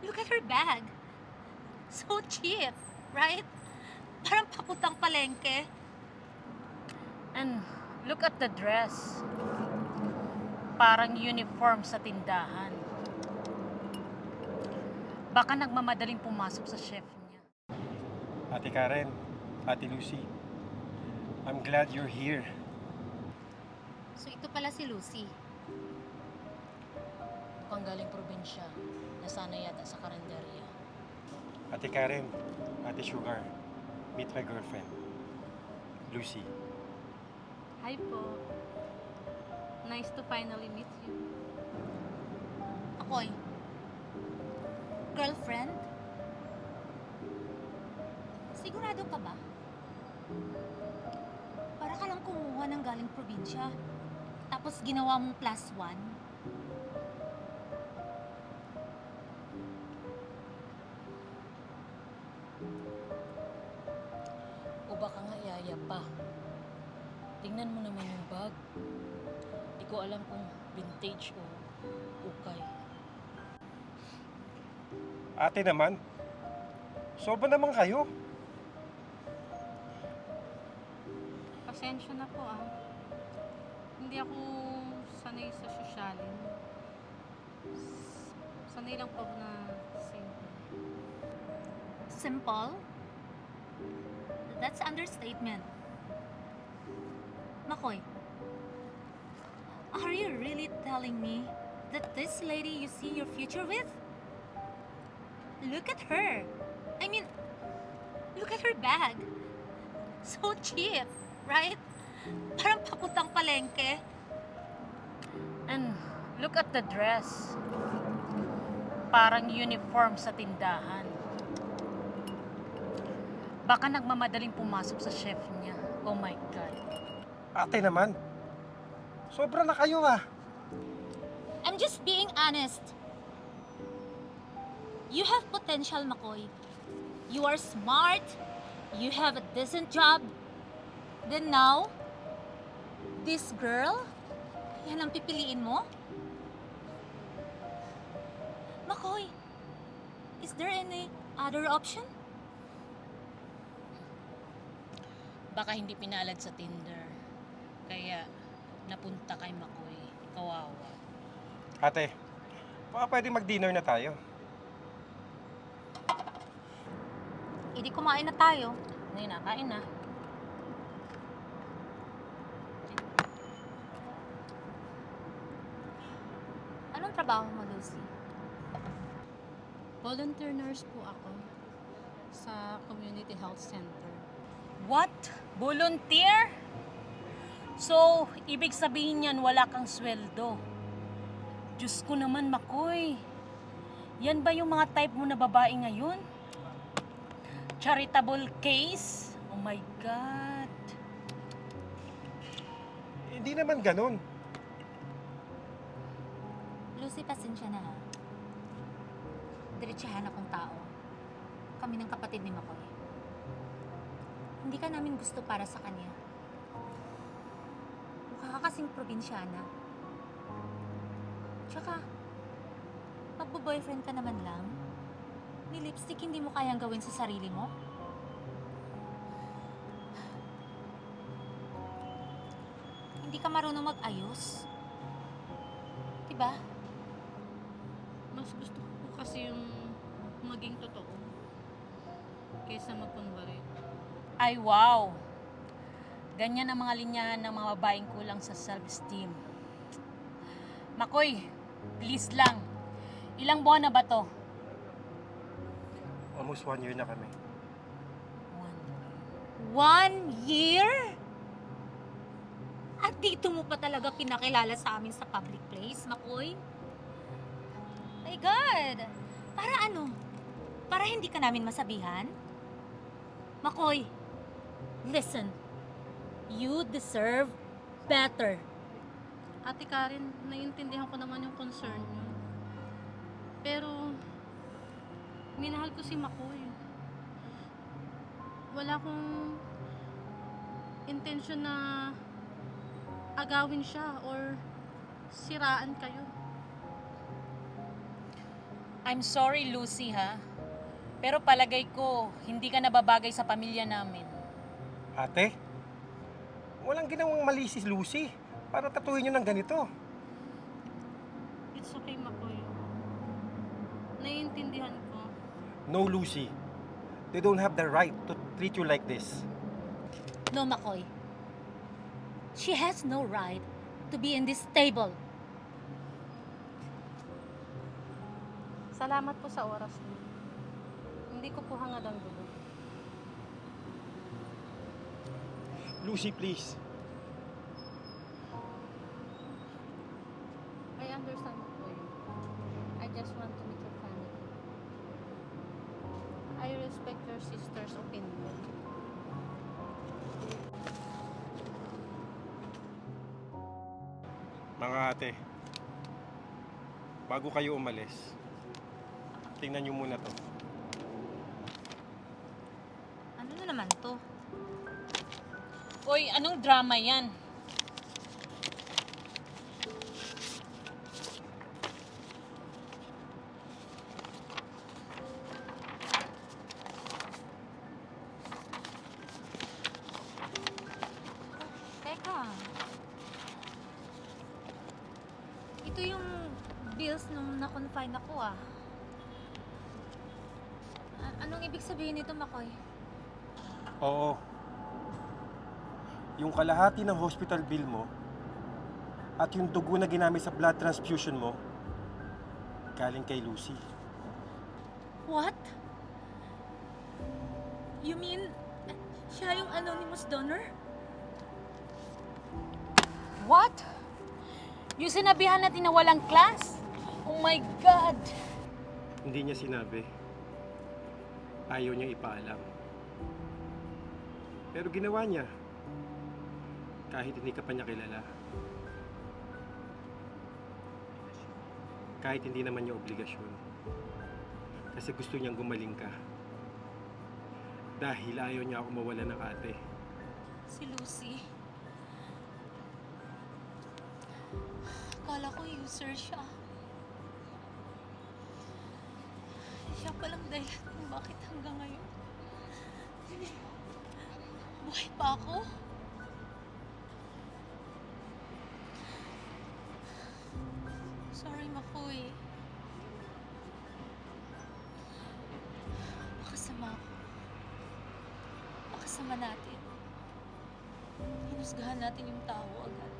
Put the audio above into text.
Look at her bag. So cheap, right? Parang papuntang palengke. And look at the dress. Parang uniform sa tindahan. Baka nagmamadaling pumasok sa chef niya. Ate Karen, Ate Lucy, I'm glad you're here. So ito pala si Lucy. Mukhang galing probinsya. Nasanay yata sa karinderya. Ate Karen, Ate Sugar, meet my girlfriend, Lucy. Hi po. Nice to finally meet you. Ako'y girlfriend? Sigurado ka ba? Para ka lang kumuha ng galing probinsya. Tapos ginawa mong +1. O baka nga yaya pa. Tingnan mo naman yung bag. Di ko alam kung vintage o ukay. Ate naman, sobra naman kayo. Pasensya na po ah. Hindi ako sanay sa sosyalin. Sanay lang po na simple. Simple? That's understatement. Makoy, are you really telling me that this lady you see your future with? Look at her. I mean, look at her bag. So cheap, right? Parang papuntang palengke. And look at the dress. Parang uniform sa tindahan. Baka nagmamadaling pumasok sa chef niya. Oh my God. Ate naman, sobra na kayo ah. I'm just being honest. You have potential, Makoy. You are smart. You have a decent job. Then now, this girl, yan ang pipiliin mo? Makoy, is there any other option? Baka hindi pinalad sa Tinder. Kaya napunta kay Makoy. Kawawa. Ate, baka pwede mag-dinner na tayo. Hindi kumain na tayo. Ngayon na, kain na. Anong trabaho mo, Lucy? Volunteer nurse po ako sa community health center. What? Volunteer? So, ibig sabihin niyan wala kang sweldo. Diyos ko naman, Makoy. Yan ba yung mga type mo na babae ngayon? Charitable case? Oh my God. Hindi naman ganun. Lucy, pasensya na ha. Diretsahan akong tao. Kami ng kapatid ni Makoy. Hindi ka namin gusto para sa kanya. Mukha ka kasing probinsyana. Tsaka, magbo-boyfriend ka naman lang. Ni lipstick hindi mo kayang gawin sa sarili mo? Hindi ka marunong mag-ayos. Diba? Mas gusto ko po kasi yung maging totoo kaysa magkunwari. Ay, wow. Ganyan ang mga linyahan ng mga babaeng kulang sa self-esteem. Makoy, please lang. Ilang buwan na ba to? Almost 1 year na kami. 1 year? At dito mo pa talaga pinakilala sa amin sa public place, Makoy? My God! Para ano? Para hindi ka namin masabihan? Makoy, listen. You deserve better. Ate Karen, naiintindihan ko naman yung concern niyo. Pero, minahal ko si Makoy. Wala akong intensyon na agawin siya or siraan kayo. I'm sorry, Lucy, ha? Pero palagay ko, hindi ka nababagay sa pamilya namin. Ate, walang ginawang mali si Lucy para tatuhin nyo ng ganito. It's okay, Makoy. Naiintindihan ko. No, Lucy. They don't have the right to treat you like this. No, Makoy. She has no right to be in this table. Salamat po sa oras niyo. Hindi ko po hangad ang gulo. Lucy, please. I understand po you. I just want to meet your family. I respect your sister's opinion. Mga ate, bago kayo umalis, tingnan nyo muna to. Ano na naman to? Hoy, anong drama yan? Teka. Ito yung bills nung na-confine ako ah. Anong ibig sabihin nito, Makoy? Oo. Yung kalahati ng hospital bill mo at yung dugo na ginamit sa blood transfusion mo, galing kay Lucy. What? You mean, siya yung anonymous donor? What? Yung sinabihan natin na walang class? Oh my God! Hindi niya sinabi. Ayaw niya ipaalam. Pero ginawa niya. Kahit hindi ka pa niya kilala. Kahit hindi naman niya obligasyon. Kasi gusto niyang gumaling ka. Dahil ayaw niya ako mawala ng ate. Si Lucy. Akala ko user siya. Siya palang dahilan kung bakit hanggang ngayon. Buhay pa ako? Sorry, Makoy. Pakasama ako. Pakasama natin. Hinusgahan natin yung tao agad.